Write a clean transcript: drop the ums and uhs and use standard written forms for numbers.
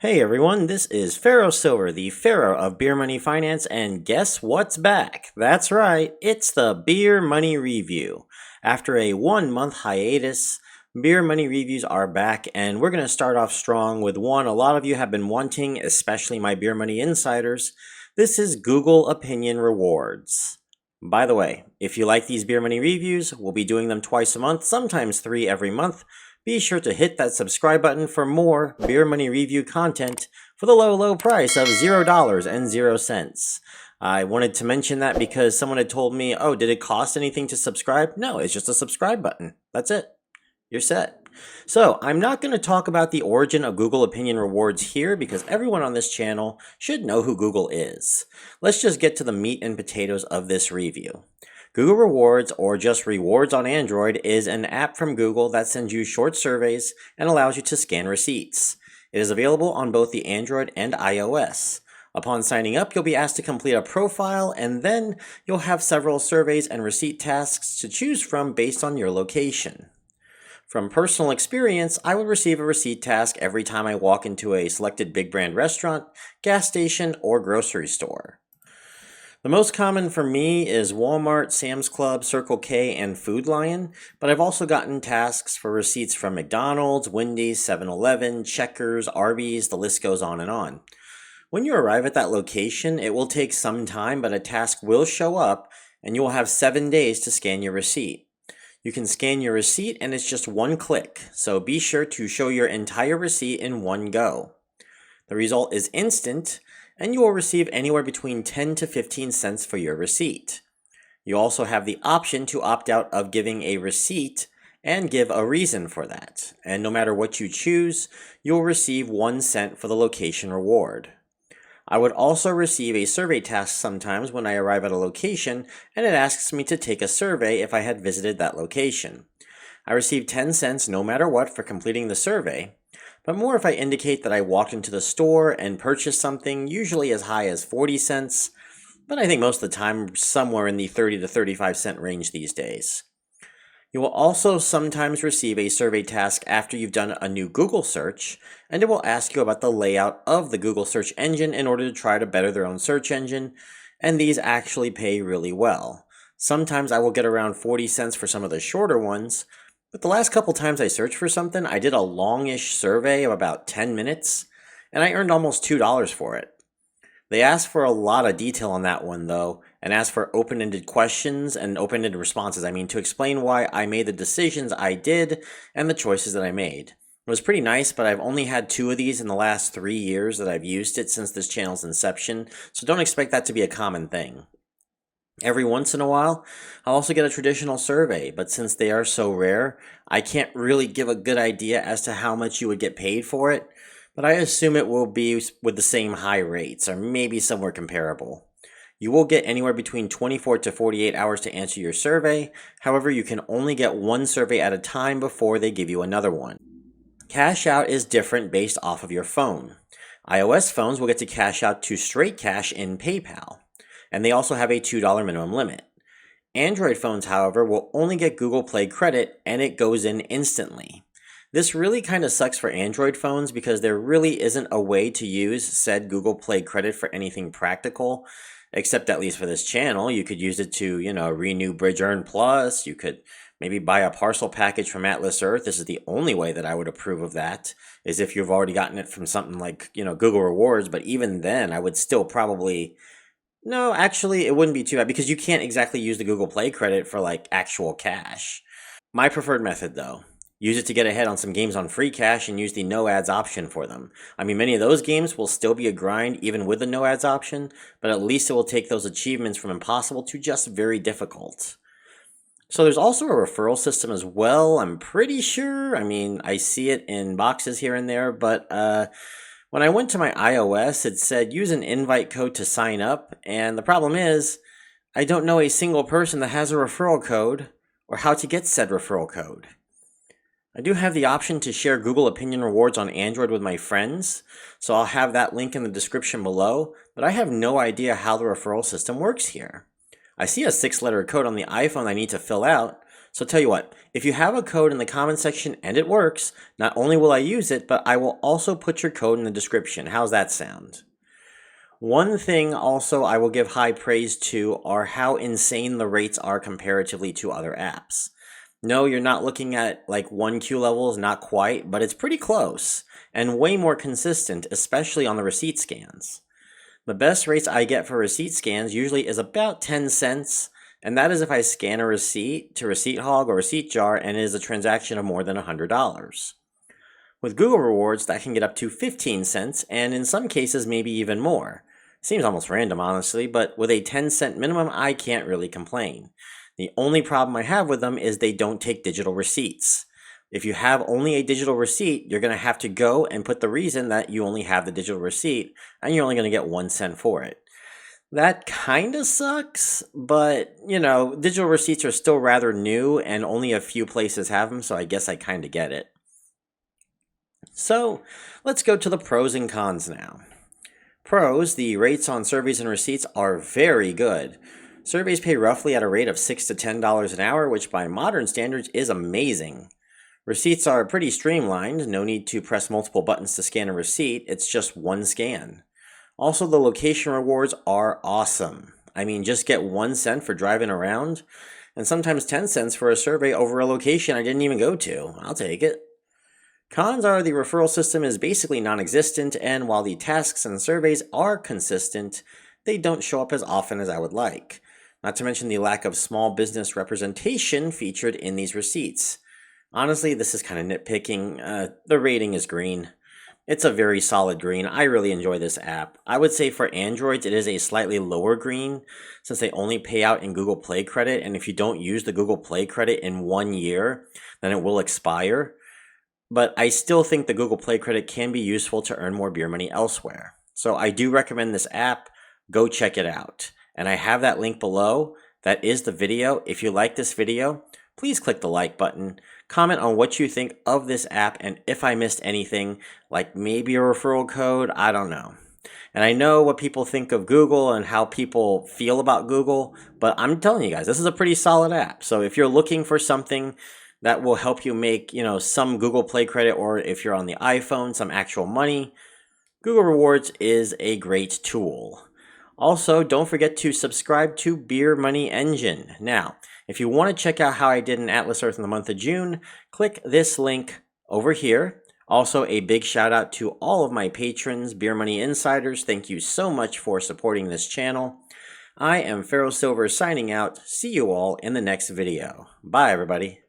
Hey everyone, this is Pharaoh Silver, the Pharaoh of Beer Money Finance, and guess what's back? That's right, it's the Beer Money Review. After a 1 month hiatus, Beer Money Reviews are back, and we're going to start off strong with one a lot of you have been wanting, especially my Beer Money insiders. This is Google Opinion Rewards. By the way, if you like these Beer Money Reviews, we'll be doing them twice a month, sometimes 3 every month. Be sure to hit that subscribe button for more Beer Money Review content for the low price of $0.00. I wanted to mention that because someone had told me, oh, did it cost anything to subscribe? No, it's just a subscribe button. That's it. You're set. So, I'm not going to talk about the origin of Google Opinion Rewards here because everyone on this channel should know who Google is. Let's just get to the meat and potatoes of this review. Google Rewards, or just Rewards on Android, is an app from Google that sends you short surveys and allows you to scan receipts. It is available on both the Android and iOS. Upon signing up, you'll be asked to complete a profile, and then you'll have several surveys and receipt tasks to choose from based on your location. From personal experience, I would receive a receipt task every time I walk into a selected big brand restaurant, gas station, or grocery store. The most common for me is Walmart, Sam's Club, Circle K, and Food Lion, but I've also gotten tasks for receipts from McDonald's, Wendy's, 7-Eleven, Checkers, Arby's, the list goes on and on. When you arrive at that location, it will take some time, but a task will show up, and you will have 7 days to scan your receipt. You can scan your receipt, and it's just one click, so be sure to show your entire receipt in one go. The result is instant, and you will receive anywhere between 10 to 15 cents for your receipt. You also have the option to opt out of giving a receipt and give a reason for that. And no matter what you choose, you'll receive 1 cent for the location reward. I would also receive a survey task sometimes when I arrive at a location, and it asks me to take a survey if I had visited that location. I receive 10 cents no matter what for completing the survey, but more if I indicate that I walked into the store and purchased something, usually as high as 40 cents, but I think most of the time somewhere in the 30 to 35 cent range these days. You will also sometimes receive a survey task after you've done a new Google search, and it will ask you about the layout of the Google search engine in order to try to better their own search engine, and these actually pay really well. Sometimes I will get around 40 cents for some of the shorter ones, but the last couple times I searched for something, I did a longish survey of about 10 minutes, and I earned almost $2 for it. They asked for a lot of detail on that one, though, and asked for open-ended questions and open-ended responses. To explain why I made the decisions I did and the choices that I made. It was pretty nice, but I've only had 2 of these in the last 3 years that I've used it since this channel's inception, so don't expect that to be a common thing. Every once in a while, I'll also get a traditional survey, but since they are so rare, I can't really give a good idea as to how much you would get paid for it, but I assume it will be with the same high rates, or maybe somewhere comparable. You will get anywhere between 24 to 48 hours to answer your survey, however, you can only get one survey at a time before they give you another one. Cash out is different based off of your phone. iOS phones will get to cash out to straight cash in PayPal, and they also have a $2 minimum limit. Android phones, however, will only get Google Play credit, and it goes in instantly. This really kind of sucks for Android phones because there really isn't a way to use said Google Play credit for anything practical, except at least for this channel. You could use it to, renew Bridge Earn Plus. You could maybe buy a parcel package from Atlas Earth. This is the only way that I would approve of that, is if you've already gotten it from something like, Google Rewards. But even then, I would still probably... No, actually, it wouldn't be too bad because you can't exactly use the Google Play credit for like actual cash. My preferred method, though, use it to get ahead on some games on free cash and use the no ads option for them. Many of those games will still be a grind even with the no ads option, but at least it will take those achievements from impossible to just very difficult. So there's also a referral system as well, I'm pretty sure. I see it in boxes here and there, but when I went to my iOS, it said use an invite code to sign up, and the problem is, I don't know a single person that has a referral code or how to get said referral code. I do have the option to share Google Opinion Rewards on Android with my friends, so I'll have that link in the description below, but I have no idea how the referral system works here. I see a 6-letter code on the iPhone I need to fill out, So tell you what, if you have a code in the comment section and it works, not only will I use it, but I will also put your code in the description. How's that sound? One thing also I will give high praise to are how insane the rates are comparatively to other apps. No, you're not looking at like 1Q levels, not quite, but it's pretty close and way more consistent, especially on the receipt scans. The best rates I get for receipt scans usually is about 10 cents, and that is if I scan a receipt to Receipt Hog or Receipt Jar and it is a transaction of more than $100. With Google Rewards, that can get up to 15 cents, and in some cases, maybe even more. Seems almost random, honestly, but with a 10-cent minimum, I can't really complain. The only problem I have with them is they don't take digital receipts. If you have only a digital receipt, you're going to have to go and put the reason that you only have the digital receipt, and you're only going to get 1 cent for it. That kind of sucks, but, digital receipts are still rather new, and only a few places have them, so I guess I kind of get it. So, let's go to the pros and cons now. Pros, the rates on surveys and receipts are very good. Surveys pay roughly at a rate of $6 to $10 an hour, which by modern standards is amazing. Receipts are pretty streamlined, no need to press multiple buttons to scan a receipt, it's just one scan. Also, the location rewards are awesome. I mean, just get 1 cent for driving around, and sometimes 10 cents for a survey over a location I didn't even go to. I'll take it. Cons are the referral system is basically non-existent, and while the tasks and surveys are consistent, they don't show up as often as I would like. Not to mention the lack of small business representation featured in these receipts. Honestly, this is kind of nitpicking. The rating is green. It's a very solid green. I really enjoy this app. I would say for Androids, it is a slightly lower green since they only pay out in Google Play credit, and if you don't use the Google Play credit in 1 year, then it will expire. But I still think the Google Play credit can be useful to earn more beer money elsewhere. So I do recommend this app. Go check it out. And I have that link below. That is the video. If you like this video, please click the like button. Comment on what you think of this app and if I missed anything, like maybe a referral code, I don't know. And I know what people think of Google and how people feel about Google, but I'm telling you guys, this is a pretty solid app. So if you're looking for something that will help you make, some Google Play credit, or if you're on the iPhone, some actual money, Google Rewards is a great tool. Also, don't forget to subscribe to Beer Money Engine. Now, if you want to check out how I did in Atlas Earth in the month of June, click this link over here. Also, a big shout out to all of my patrons, Beer Money Insiders. Thank you so much for supporting this channel. I am Pharaoh Silver signing out. See you all in the next video. Bye, everybody.